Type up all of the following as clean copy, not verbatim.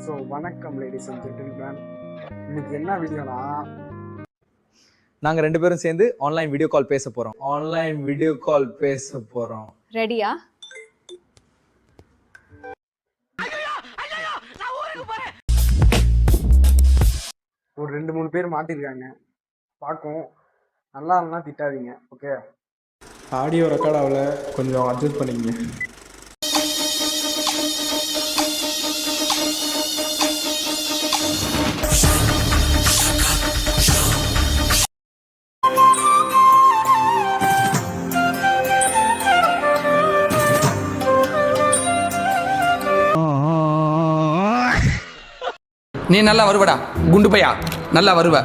So வணக்கம் ladies and gentleman. இன்னைக்கு என்ன வீடியோனா, நாங்க 2 பேரும் சேர்ந்து ஆன்லைன் வீடியோ கால் பேச போறோம். ரெடியா? ஒரு 2-3 பேர் மாட்டிருக்காங்க. பார்க்கும் நல்லா இல்லைனா திட்டாதீங்க, ஓகே? ஆடியோ ரெக்கார்ட் ஆகல, கொஞ்சம் அட்ஜஸ்ட் பண்ணிக்கங்க. நீ நல்லா வருவடா குண்டு பையா, நல்லா வருவ.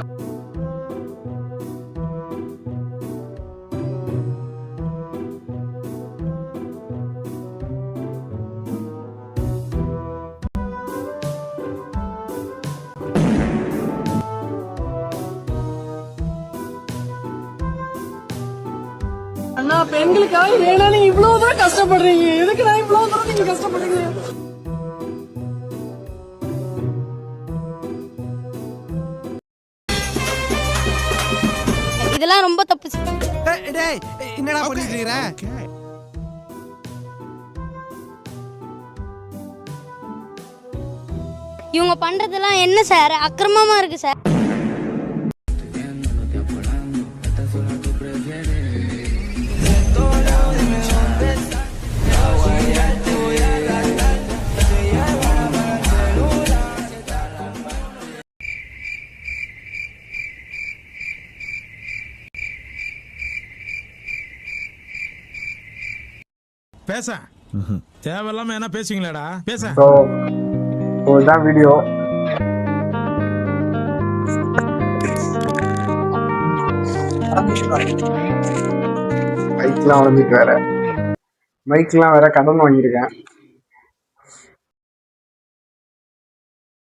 அண்ணா, பெண்களுக்காக வேணா நீங்க இவ்வளவுதான் கஷ்டப்படுறீங்க. எதுக்கு நான் இவ்வளவு தூரம் நீங்க கஷ்டப்படுறீங்க? இதெல்லாம் ரொம்ப தப்பு. என்னடா பண்ணிட்டு இருக்கற? இவங்க பண்றதெல்லாம் என்ன சார், அக்கிரமமா இருக்கு சார். பேச தேவையில்லாம என்ன பேசுவீங்களாடா? பேச ஸோ இதுதான் வீடியோ. மைக்லாம் வேற கடன் வாங்கியிருக்கேன்.